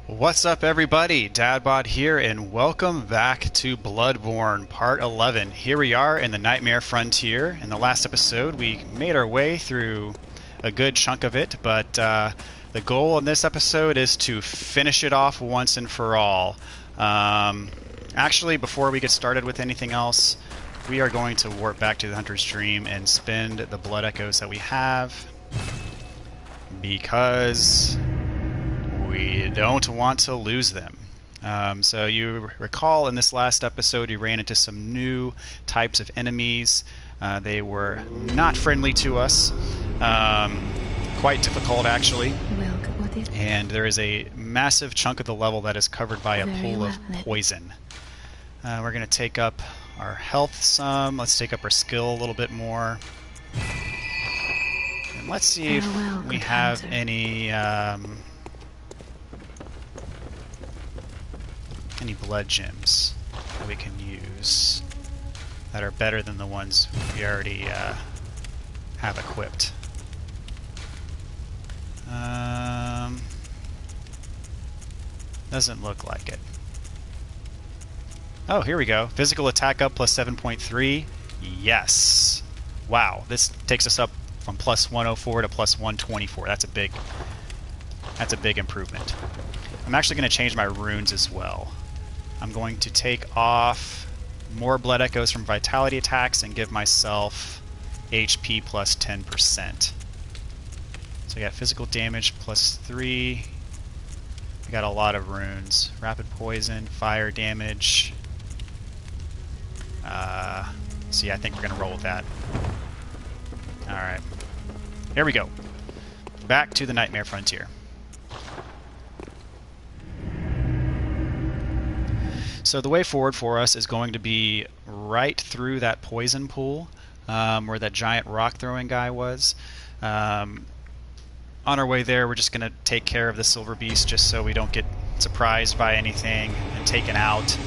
What's up, everybody? Dadbot here, and welcome back to Bloodborne Part 11. Here we are in the Nightmare Frontier. In the last episode, we made our way through a good chunk of it, but the goal in this episode is to finish it off once and for all. Actually, before we get started with anything else, we are going to warp back to the Hunter's Dream and spend the Blood Echoes that we have, because we don't want to lose them. So you recall in this last episode you ran into some new types of enemies. They were not friendly to us, quite difficult actually. And there is a massive chunk of the level that is covered by a pool of poison. We're going to take up our health some. Let's take up our skill a little bit more. And let's see if we have any blood gems that we can use that are better than the ones we already have equipped. Doesn't look like it. Oh, here we go. Physical attack up plus 7.3. Yes. Wow, this takes us up from plus 104 to plus 124. That's a big improvement. I'm actually going to change my runes as well. I'm going to take off more Blood Echoes from Vitality attacks and give myself HP plus 10%. So I got physical damage plus 3. I got a lot of runes. Rapid Poison, Fire damage. So yeah, I think we're going to roll with that. Alright. Here we go. Back to the Nightmare Frontier. So the way forward for us is going to be right through that poison pool where that giant rock throwing guy was. On our way there, we're just going to take care of the silver beast just so we don't get surprised by anything and taken out.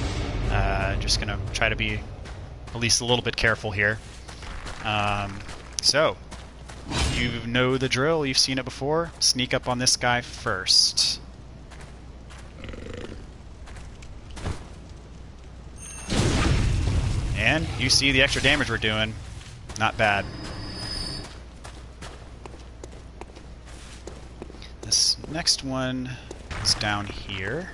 Just going to try to be at least a little bit careful here. So, you know the drill, you've seen it before. Sneak up on this guy first. And you see the extra damage we're doing. Not bad. This next one is down here.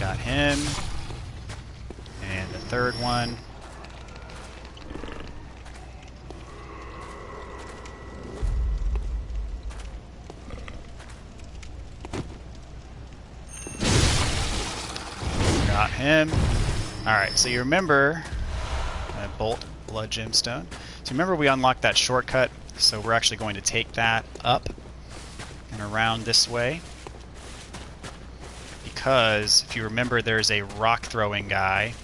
Got him. And the third one. Got him. Alright, so you remember Bolt Blood Gemstone. So remember we unlocked that shortcut, so we're actually going to take that up and around this way. Because if you remember, there's a rock throwing guy,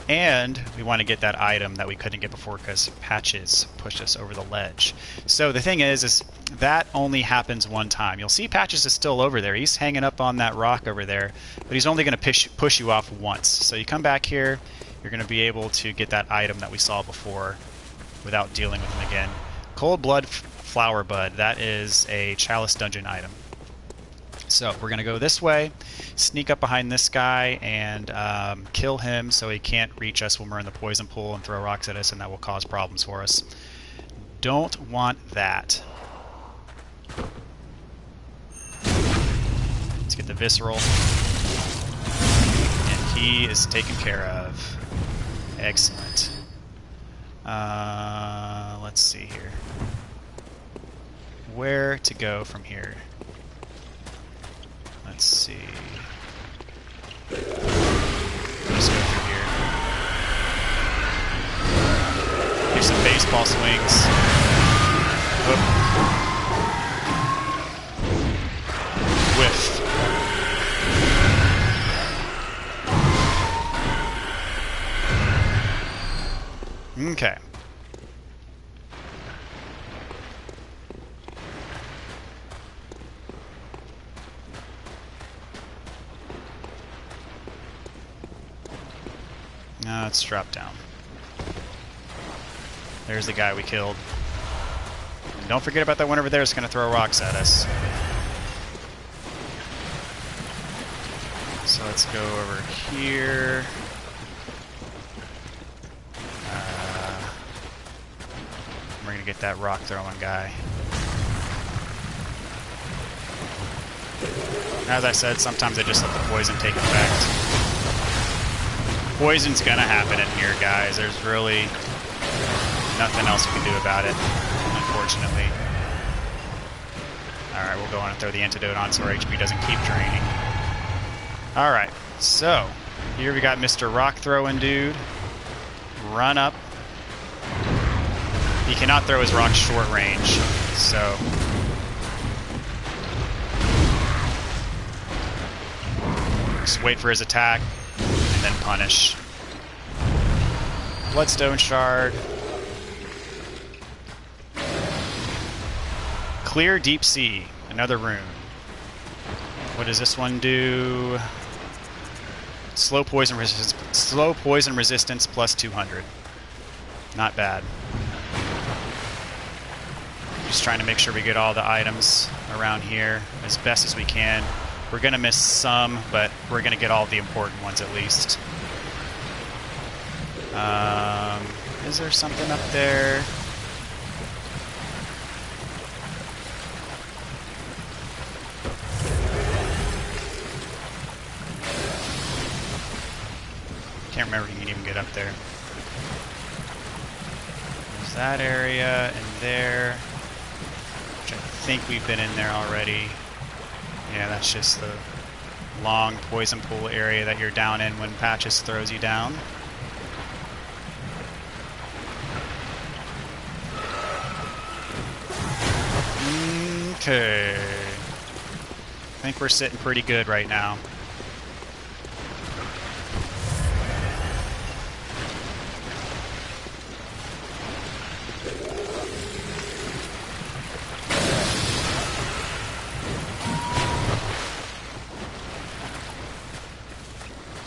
and we want to get that item that we couldn't get before because Patches pushed us over the ledge. So the thing is that only happens one time. You'll see Patches is still over there. He's hanging up on that rock over there, but he's only going to push you off once. So you come back here, you're going to be able to get that item that we saw before without dealing with him again. Cold Blood Flower Bud. That is a Chalice Dungeon item. So we're going to go this way, sneak up behind this guy, and kill him so he can't reach us when we're in the poison pool and throw rocks at us, and that will cause problems for us. Don't want that. Let's get the Visceral. And he is taken care of. Excellent. Let's see here. Where to go from here? Let's see. Just go through here. Do some baseball swings. Whoop. Whiff. Okay. No, let's drop down. There's the guy we killed. And don't forget about that one over there. It's going to throw rocks at us. So let's go over here. We're going to get that rock throwing guy. As I said, sometimes I just let the poison take effect. Poison's going to happen in here, guys. There's really nothing else we can do about it, unfortunately. Alright, we'll go on and throw the antidote on so our HP doesn't keep draining. Alright, so here we got Mr. Rock Throwing Dude. Run up. He cannot throw his rocks short range, so just wait for his attack and then punish. Bloodstone Shard. Clear Deep Sea, another rune. What does this one do? Slow poison resistance plus 200. Not bad. Just trying to make sure we get all the items around here as best as we can. We're going to miss some, but we're going to get all the important ones at least. Is there something up there? Can't remember if you can even get up there. There's that area and there, which I think we've been in there already. Yeah, that's just the long poison pool area that you're down in when Patches throws you down. Okay. I think we're sitting pretty good right now.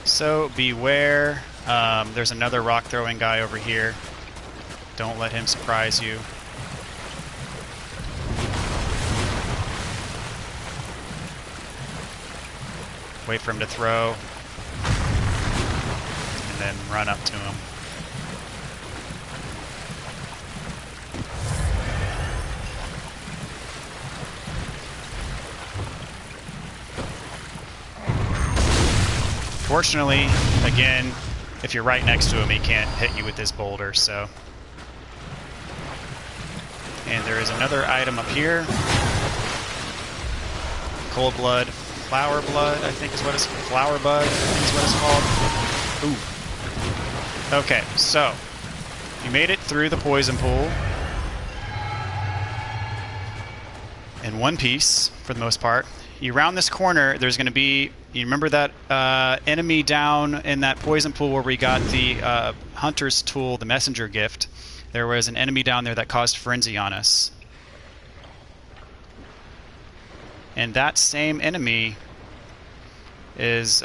So beware, there's another rock throwing guy over here. Don't let him surprise you. Wait for him to throw, and then run up to him. Fortunately, again, if you're right next to him, he can't hit you with this boulder, so. And there is another item up here. Cold Blood, Flower Blood, I think is what it's called. Flower Bud, I think is what it's called. Ooh. Okay, so you made it through the poison pool in one piece, for the most part. You round this corner, there's going to be, you remember that enemy down in that poison pool where we got the hunter's tool, the messenger gift? There was an enemy down there that caused frenzy on us. And that same enemy is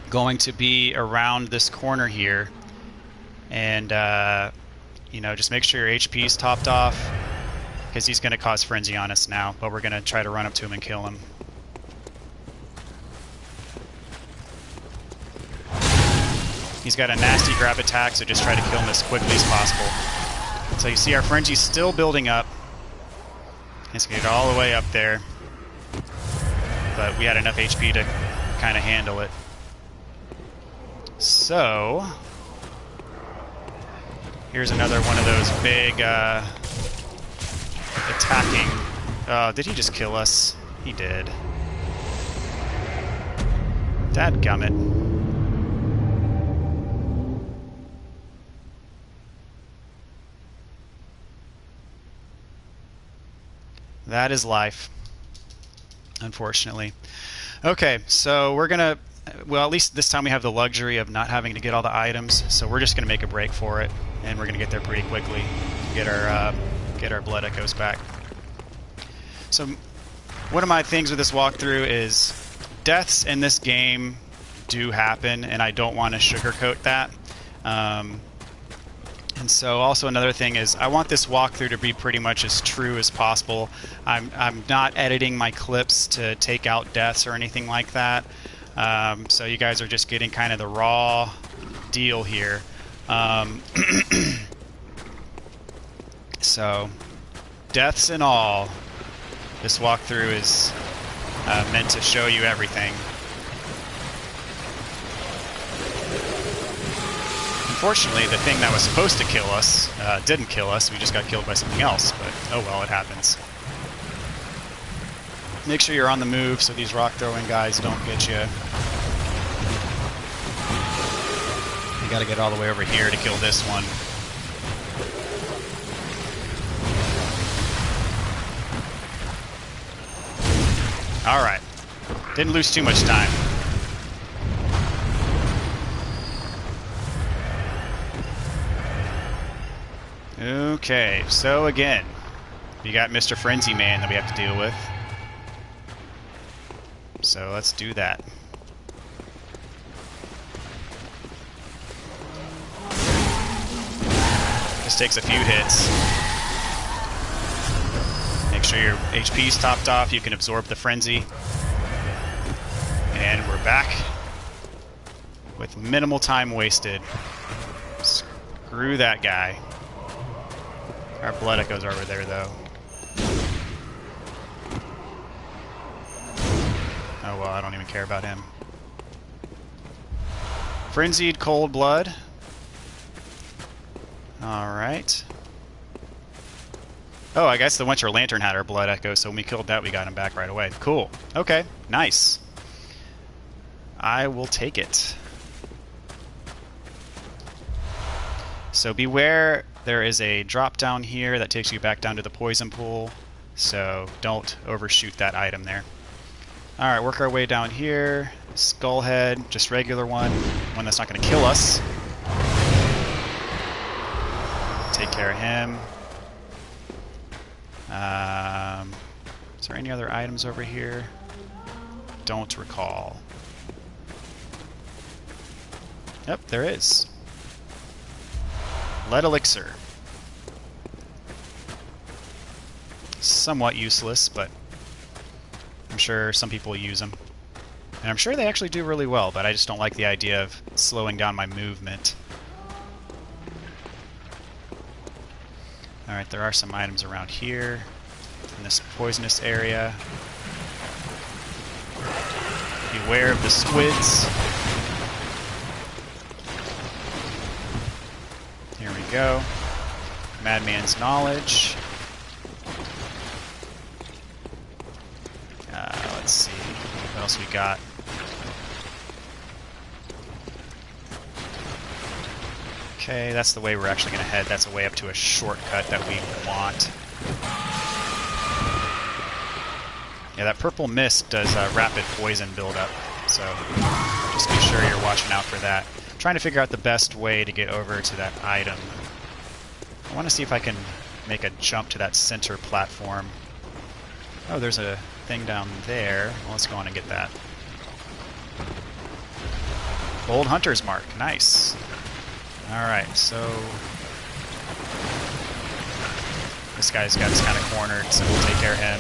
going to be around this corner here. And, you know, just make sure your HP is topped off, because he's going to cause frenzy on us now, but we're going to try to run up to him and kill him. He's got a nasty grab attack, so just try to kill him as quickly as possible. So you see our frenzy's still building up. He's going to get all the way up there, but we had enough HP to kind of handle it. So here's another one of those big attacking. Oh, did he just kill us? He did. Dadgummit. That is life, unfortunately. Okay, so we're gonna, well, at least this time we have the luxury of not having to get all the items, so we're just gonna make a break for it, and we're gonna get there pretty quickly, get our blood echoes back. So one of my things with this walkthrough is deaths in this game do happen, and I don't want to sugarcoat that. And so also another thing is I want this walkthrough to be pretty much as true as possible. I'm not editing my clips to take out deaths or anything like that. So you guys are just getting kind of the raw deal here. So deaths and all, this walkthrough is meant to show you everything. Unfortunately, the thing that was supposed to kill us didn't kill us. We just got killed by something else, but oh well, it happens. Make sure you're on the move so these rock-throwing guys don't get you. You gotta get all the way over here to kill this one. Alright. Didn't lose too much time. Okay, so again, we got Mr. Frenzy Man that we have to deal with. So let's do that. This takes a few hits. Make sure your HP's topped off, you can absorb the frenzy. And we're back with minimal time wasted. Screw that guy. Our blood echoes over there, though. Oh well, I don't even care about him. Frenzied Cold Blood. Alright. Oh, I guess the Winter Lantern had our blood echo, so when we killed that, we got him back right away. Cool. Okay, nice. I will take it. So beware, there is a drop down here that takes you back down to the poison pool, so don't overshoot that item there. Alright, work our way down here. Skullhead, just regular one that's not going to kill us. Take care of him. Is there any other items over here? Don't recall. Yep, there is. Lead Elixir. Somewhat useless, but I'm sure some people use them. And I'm sure they actually do really well, but I just don't like the idea of slowing down my movement. Alright, there are some items around here in this poisonous area. Beware of the squids. Here we go. Madman's Knowledge. Let's see. What else we got? Okay, that's the way we're actually going to head. That's a way up to a shortcut that we want. Yeah, that purple mist does rapid poison buildup, so just be sure you're watching out for that. I'm trying to figure out the best way to get over to that item. I want to see if I can make a jump to that center platform. Oh, there's a thing down there. Well, let's go on and get that. Gold Hunter's Mark. Nice. Alright, so this guy's got us kind of cornered, so we'll take care of him.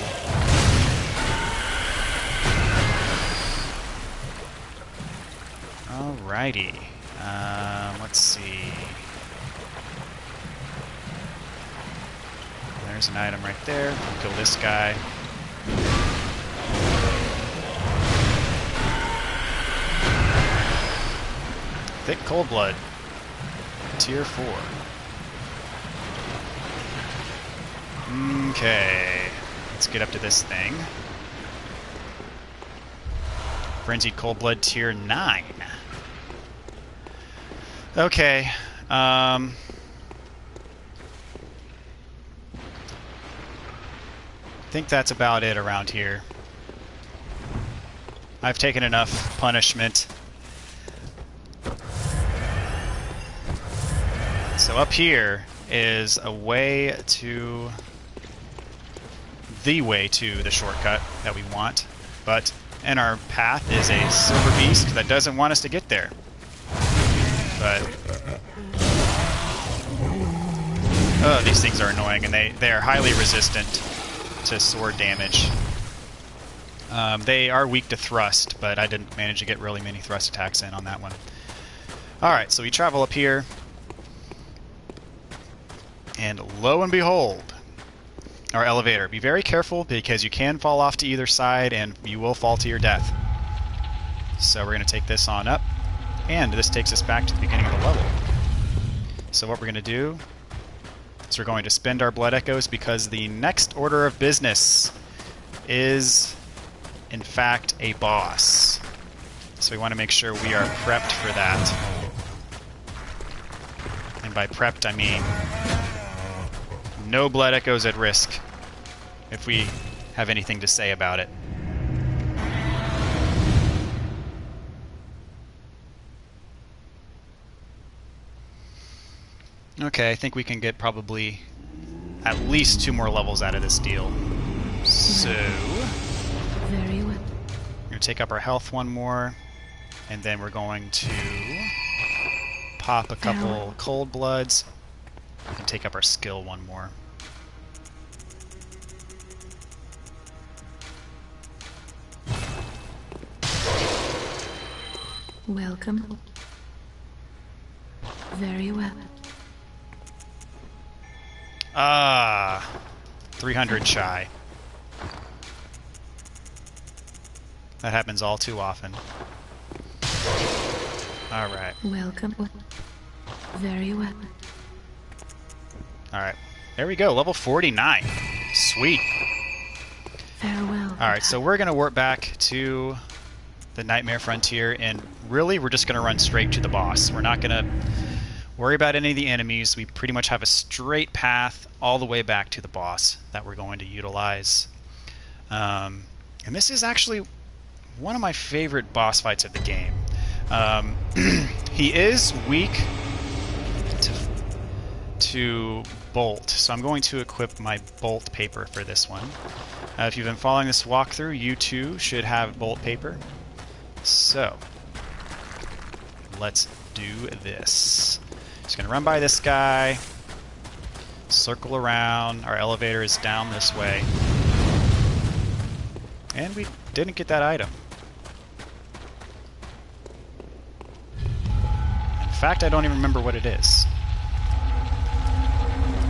Alrighty. Let's see. There's an item right there. We'll kill this guy. Thick Cold Blood. Tier 4. Okay. Let's get up to this thing. Frenzied Cold Blood Tier 9. Okay. I think that's about it around here. I've taken enough punishment. So up here is a way to... the way to the shortcut that we want, but and our path is a silver beast that doesn't want us to get there. But oh, these things are annoying, and they are highly resistant to sword damage. They are weak to thrust, but I didn't manage to get really many thrust attacks in on that one. Alright, so we travel up here, and lo and behold, our elevator. Be very careful, because you can fall off to either side, and you will fall to your death. So we're going to take this on up, and this takes us back to the beginning of the level. So what we're going to do is we're going to spend our blood echoes, because the next order of business is, in fact, a boss. So we want to make sure we are prepped for that. And by prepped, I mean no blood echoes at risk, if we have anything to say about it. Okay, I think we can get probably at least 2 more levels out of this deal. So Very well. we're going to take up our health one more, and then we're going to pop a couple cold bloods and take up our skill one more. Welcome. Very well. 300 shy. That happens all too often. Alright. Welcome. Very well. Alright. There we go. Level 49. Sweet. Farewell. Alright, so we're going to warp back to the Nightmare Frontier, and really we're just going to run straight to the boss. We're not going to worry about any of the enemies. We pretty much have a straight path all the way back to the boss that we're going to utilize. And this is actually one of my favorite boss fights of the game. He is weak to bolt, so I'm going to equip my bolt paper for this one. If you've been following this walkthrough, you too should have bolt paper. So let's do this. Just gonna run by this guy, circle around. Our elevator is down this way, and we didn't get that item. In fact, I don't even remember what it is.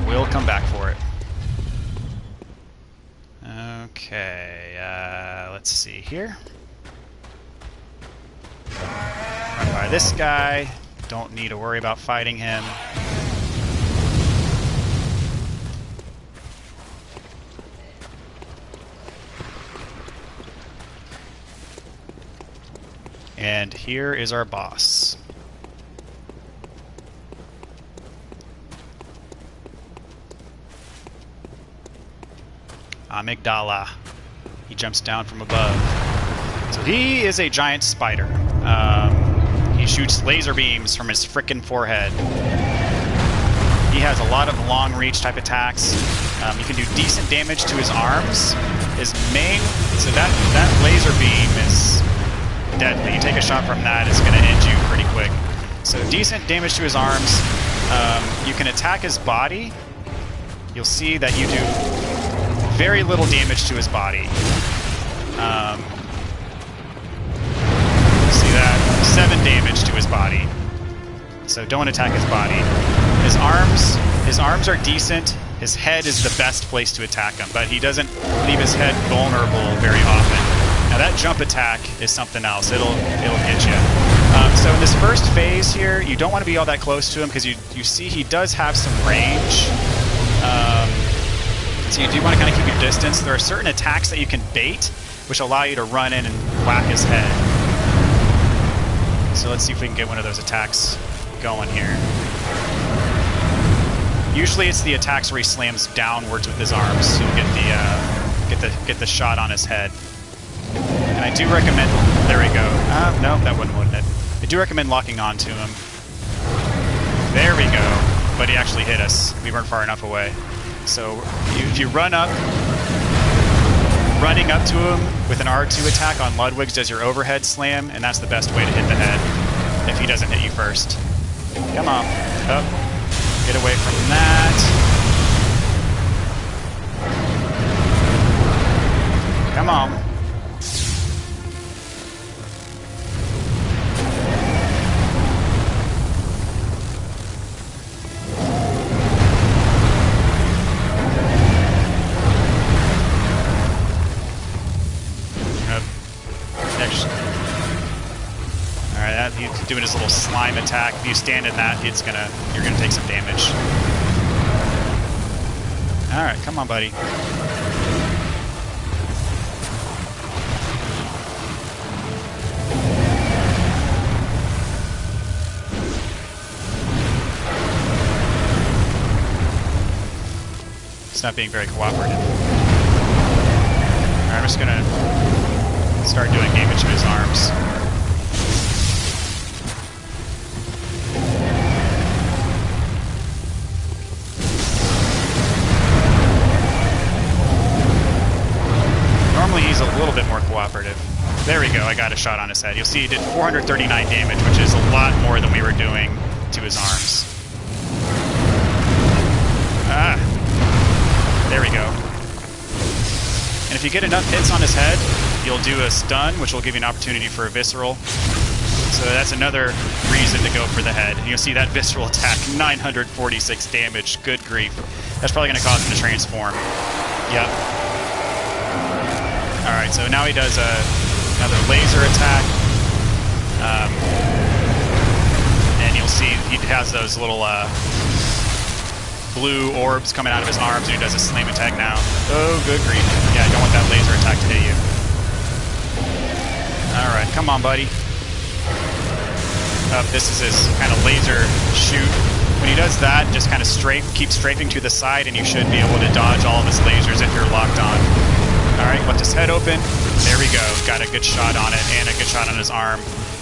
We'll come back for it. Okay, let's see here. Run by this guy. Don't need to worry about fighting him. And here is our boss. Amygdala. He jumps down from above. So he is a giant spider. He shoots laser beams from his frickin' forehead. He has a lot of long-reach type attacks. You can do decent damage to his arms. His main... So that laser beam is deadly. You take a shot from that, it's going to end you pretty quick. So decent damage to his arms. You can attack his body. You'll see that you do very little damage to his body. See that? 7 damage to his body. So don't attack his body. His arms are decent. His head is the best place to attack him, but he doesn't leave his head vulnerable very often. Now that jump attack is something else. It'll hit you. So in this first phase here, you don't want to be all that close to him, because you see he does have some range. So you do want to kind of keep your distance. There are certain attacks that you can bait, which allow you to run in and whack his head. So let's see if we can get one of those attacks going here. Usually it's the attacks where he slams downwards with his arms, so you get the shot on his head. And I do recommend... There we go. No, that wouldn't it? I do recommend locking on to him. There we go. But he actually hit us. We weren't far enough away. So if you run up, running up to him with an R2 attack on Ludwig's does your overhead slam, and that's the best way to hit the head if he doesn't hit you first. Come on. Up. Get away from that. Come on. Alright, he's doing his little slime attack. If you stand in that, you're gonna take some damage. Alright, come on, buddy. It's not being very cooperative. Alright, I'm just gonna start doing damage to his arms. Normally he's a little bit more cooperative. There we go, I got a shot on his head. You'll see he did 439 damage, which is a lot more than we were doing to his arms. Ah! There we go. And if you get enough hits on his head, you'll do a stun, which will give you an opportunity for a visceral. So that's another reason to go for the head. And you'll see that visceral attack, 946 damage. Good grief. That's probably going to cause him to transform. Yep. Alright, so now he does another laser attack. And you'll see he has those little blue orbs coming out of his arms, and he does a slam attack now. Oh, good grief. Yeah, I don't want that laser attack to hit you. Alright, come on, buddy. This is his kind of laser shoot. When he does that, just kind of keep strafing to the side, and you should be able to dodge all of his lasers if you're locked on. Alright, left his head open. There we go. Got a good shot on it, and a good shot on his arm.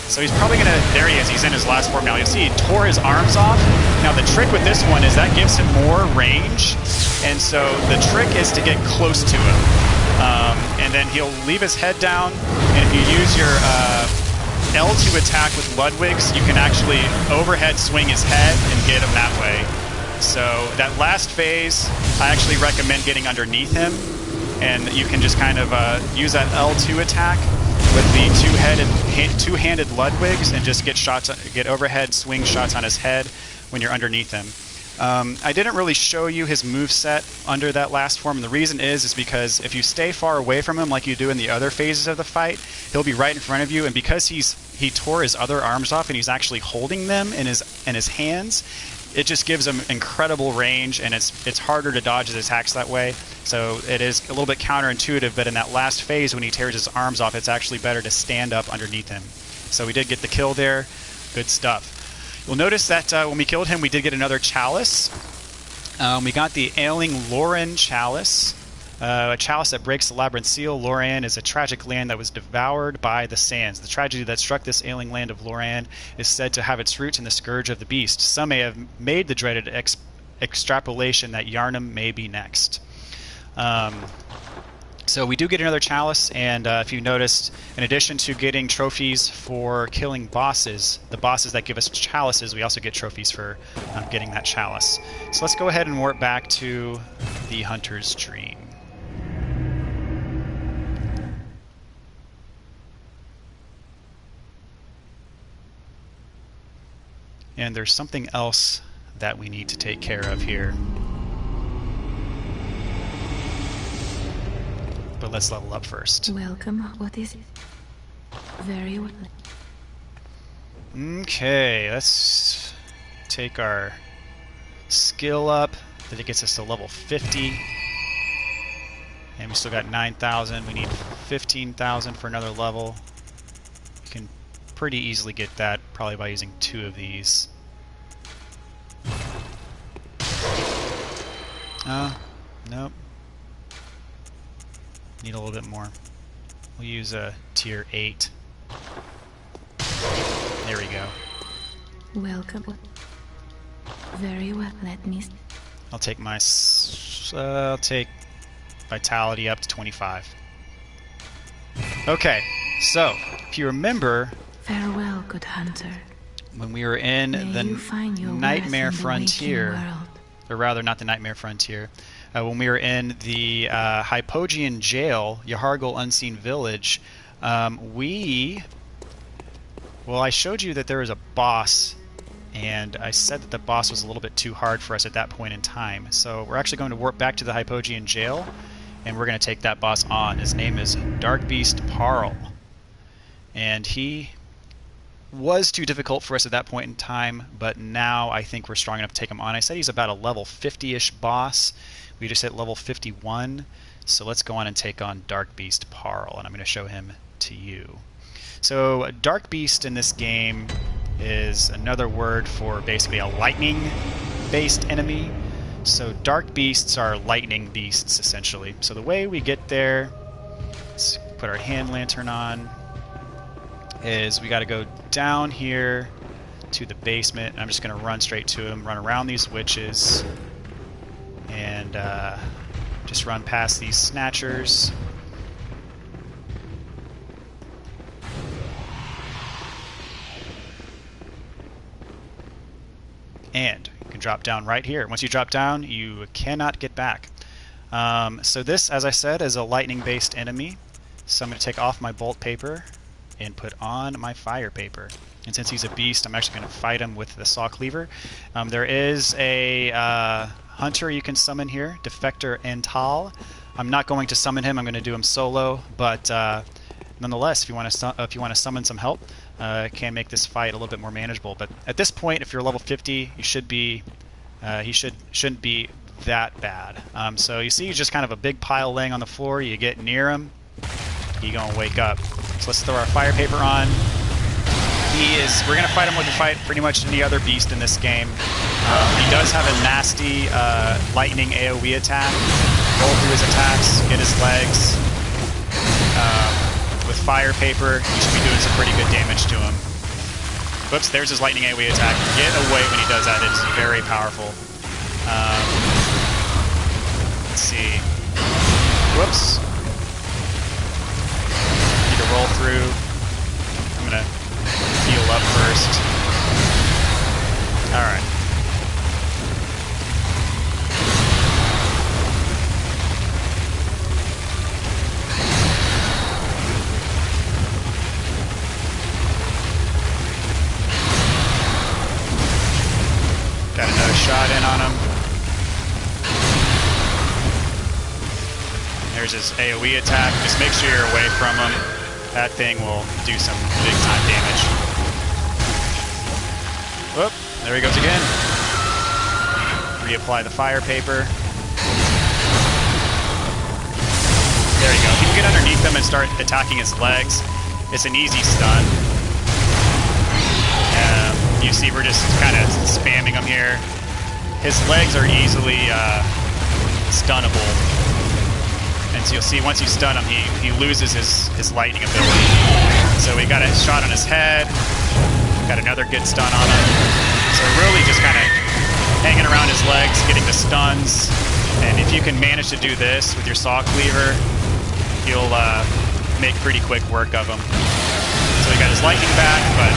So he's probably going to... There he is. He's in his last form now. You'll see he tore his arms off. Now, the trick with this one is that gives him more range. And so the trick is to get close to him. And then he'll leave his head down. And if you use your L2 attack with Ludwig's, you can actually overhead swing his head and get him that way. So that last phase, I actually recommend getting underneath him. And you can just kind of use that L2 attack with the two-handed Ludwig's and just get overhead swing shots on his head when you're underneath him. I didn't really show you his moveset under that last form, and the reason is because if you stay far away from him like you do in the other phases of the fight, he'll be right in front of you, and because he tore his other arms off and he's actually holding them in his hands, it just gives him incredible range, and it's harder to dodge his attacks that way. So it is a little bit counterintuitive, but in that last phase when he tears his arms off, it's actually better to stand up underneath him. So we did get the kill there. Good stuff. You'll notice that when we killed him, we did get another chalice. We got the Ailing Lorien chalice. A chalice that breaks the labyrinth seal. Lorien is a tragic land that was devoured by the sands. The tragedy that struck this ailing land of Lorien is said to have its roots in the scourge of the beast. Some may have made the dreaded extrapolation that Yhar'gul may be next. So we do get another chalice, and if you noticed, in addition to getting trophies for killing bosses, the bosses that give us chalices, we also get trophies for getting that chalice. So let's go ahead and warp back to the Hunter's Dream. And there's something else that we need to take care of here. But let's level up first. Welcome. What is it? Very well. Okay, let's take our skill up. That it gets us to level 50. And we still got 9,000. We need 15,000 for another level. We can pretty easily get that, probably by using 2 of these. Nope. Need a little bit more. We'll use a tier 8. There we go. Welcome. Very well. Let me... I'll take my... I'll take vitality up to 25. Okay, so if you remember, Farewell, good hunter. when we were in May the you find your Nightmare worth in the waking Frontier, world. or rather not the Nightmare Frontier, when we were in the Hypogean Jail, Yahar'gul Unseen Village, well, I showed you that there was a boss, and I said that the boss was a little bit too hard for us at that point in time. So we're actually going to warp back to the Hypogean Jail, and we're going to take that boss on. His name is Darkbeast Paarl, and he was too difficult for us at that point in time, but now I think we're strong enough to take him on. I said he's about a level 50-ish boss. We just hit level 51, so let's go on and take on Darkbeast Paarl, and I'm going to show him to you. So Darkbeast in this game is another word for basically a lightning-based enemy. So dark beasts are lightning beasts, essentially. So the way we get there, let's put our hand lantern on, is we got to go down here to the basement. I'm just going to run straight to him, run around these witches, and just run past these snatchers. And you can drop down right here. Once you drop down, you cannot get back. So this, as I said, is a lightning-based enemy. So I'm going to take off my bolt paper and put on my fire paper. And since he's a beast, I'm actually going to fight him with the saw cleaver. There is a hunter you can summon here, Defector Ental. I'm not going to summon him. I'm going to do him solo. But nonetheless, if you want to summon some help, can make this fight a little bit more manageable. But at this point, if you're level 50, you should be shouldn't be that bad. So you see, he's just kind of a big pile laying on the floor. You get near him, he's gonna wake up. So let's throw our fire paper on. We're gonna fight him with pretty much any other beast in this game. He does have a nasty lightning AoE attack. Roll through his attacks, get his legs. With fire paper, you should be doing some pretty good damage to him. Whoops, there's his lightning AoE attack. Get away when he does that. It's very powerful. Let's see. Whoops. Need to roll through. I'm going to heal up first. Alright. Got another shot in on him. There's his AoE attack. Just make sure you're away from him. That thing will do some big time damage. Whoop, there he goes again. Reapply the fire paper. There you go. If you can get underneath him and start attacking his legs, it's an easy stun. You see we're just kind of spamming him here. His legs are easily stunnable. And so you'll see once you stun him, he loses his lightning ability. So we got a shot on his head. Got another good stun on him. So really just kind of hanging around his legs, getting the stuns. And if you can manage to do this with your saw cleaver, you'll make pretty quick work of him. So he got his lightning back, but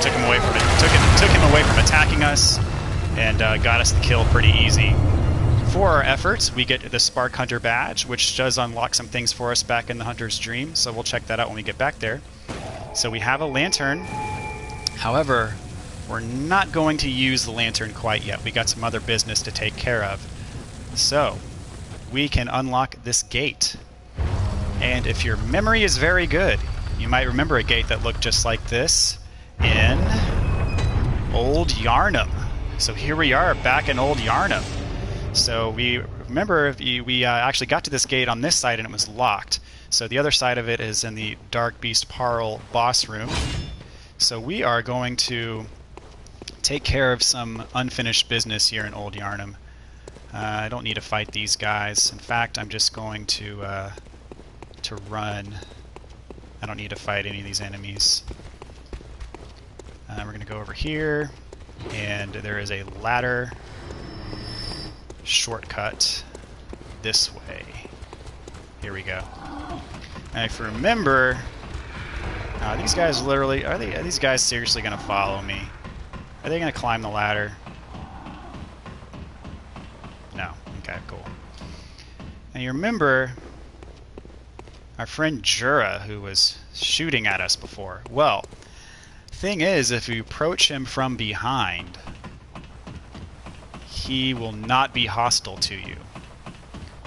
took him away from attacking us, and got us the kill pretty easy. For our efforts, we get the Spark Hunter badge, which does unlock some things for us back in the Hunter's Dream, so we'll check that out when we get back there. So we have a lantern. However, we're not going to use the lantern quite yet. We got some other business to take care of. So we can unlock this gate. And if your memory is very good, you might remember a gate that looked just like this in Old Yhar'gul. So here we are back in Old Yhar'gul. So we remember we actually got to this gate on this side and it was locked. So the other side of it is in the Darkbeast Paarl boss room. So we are going to take care of some unfinished business here in Old Yhar'gul. I don't need to fight these guys. In fact, I'm just going to run. I don't need to fight any of these enemies. We're going to go over here, and there is a ladder shortcut this way. Here we go. And if you remember, these guys literally, are these guys seriously going to follow me? Are they going to climb the ladder? No. Okay, cool. And you remember our friend Djura, who was shooting at us before. Well, thing is, if you approach him from behind, he will not be hostile to you.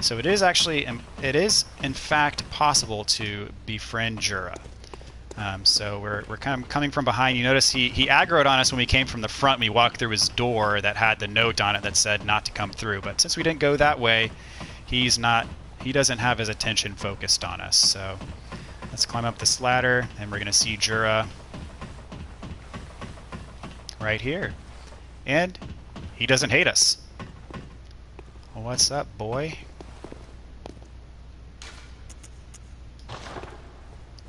So it is in fact possible to befriend Djura. So we're kind of coming from behind. You notice he aggroed on us when we came from the front. We walked through his door that had the note on it that said not to come through. But since we didn't go that way, he doesn't have his attention focused on us. So let's climb up this ladder, and we're going to see Djura right here. And he doesn't hate us. Well, what's up, boy?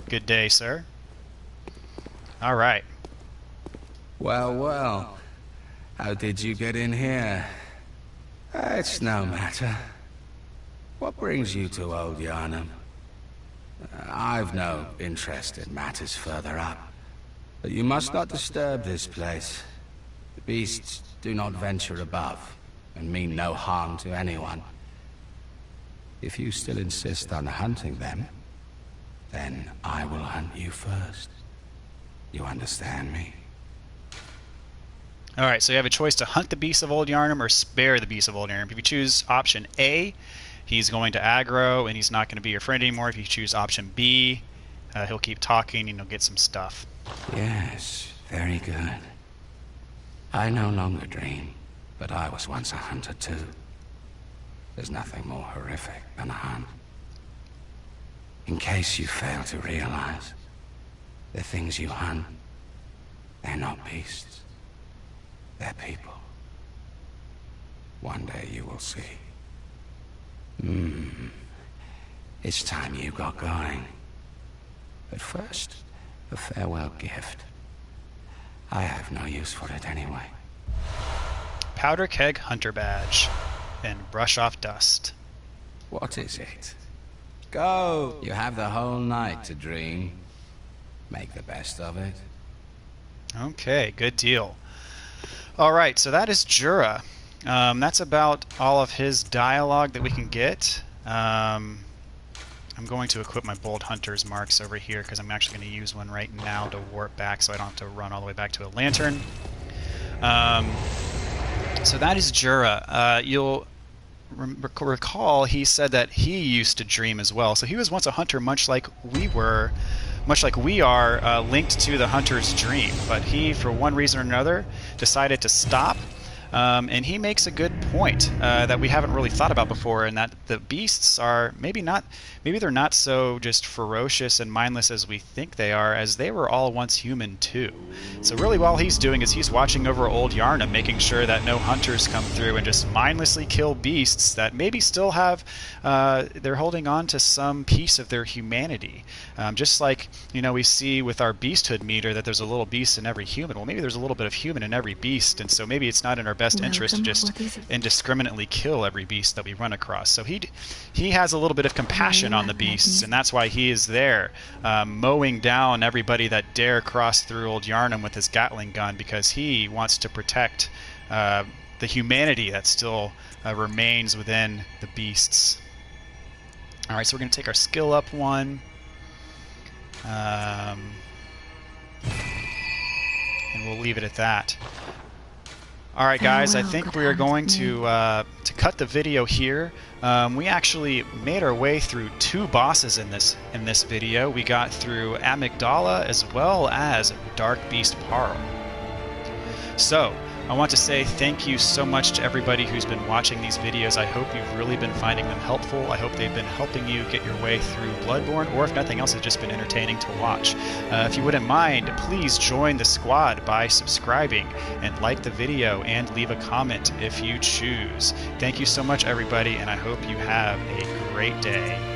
Good day, sir. All right. Well, well. How did you get in here? It's no matter. What brings you to Old Yharnam? I've no interest in matters further up. But you must not disturb this place. The beasts do not venture above, and mean no harm to anyone. If you still insist on hunting them, then I will hunt you first. You understand me? Alright, so you have a choice to hunt the beasts of Old Yharnam or spare the beasts of Old Yharnam. If you choose option A, he's going to aggro and he's not going to be your friend anymore. If you choose option B, he'll keep talking and you'll get some stuff. Yes, very good. I no longer dream, but I was once a hunter too. There's nothing more horrific than a hunt. In case you fail to realize, the things you hunt, they're not beasts. They're people. One day you will see. It's time you got going. But first, a farewell gift. I have no use for it anyway. Powder keg hunter badge and brush off dust. What is it? Go! You have the whole night to dream. Make the best of it. Okay, good deal. Alright, so that is Djura. That's about all of his dialogue that we can get. I'm going to equip my Bold Hunter's marks over here because I'm actually going to use one right now to warp back so I don't have to run all the way back to a lantern. So that is Djura. You'll recall he said that he used to dream as well. So he was once a hunter much like we are linked to the hunter's dream. But he, for one reason or another, decided to stop. And he makes a good point that we haven't really thought about before, and that the beasts are maybe they're not so just ferocious and mindless as we think they are, as they were all once human too. So really all he's doing is he's watching over Old Yharnam, making sure that no hunters come through and just mindlessly kill beasts that maybe still have, they're holding on to some piece of their humanity. Just like, we see with our beasthood meter that there's a little beast in every human. Well, maybe there's a little bit of human in every beast, and so maybe it's not in our best interest to just indiscriminately kill every beast that we run across. So he has a little bit of compassion on the beasts, and that's why he is there mowing down everybody that dare cross through Old Yharnam with his Gatling gun, because he wants to protect the humanity that still remains within the beasts. Alright, so we're going to take our skill up one. And we'll leave it at that. Alright guys, I think we are going to cut the video here. We actually made our way through 2 bosses in this video. We got through Amygdala as well as Darkbeast Paarl. So, I want to say thank you so much to everybody who's been watching these videos. I hope you've really been finding them helpful. I hope they've been helping you get your way through Bloodborne, or if nothing else, it's just been entertaining to watch. If you wouldn't mind, please join the squad by subscribing and like the video and leave a comment if you choose. Thank you so much, everybody, and I hope you have a great day.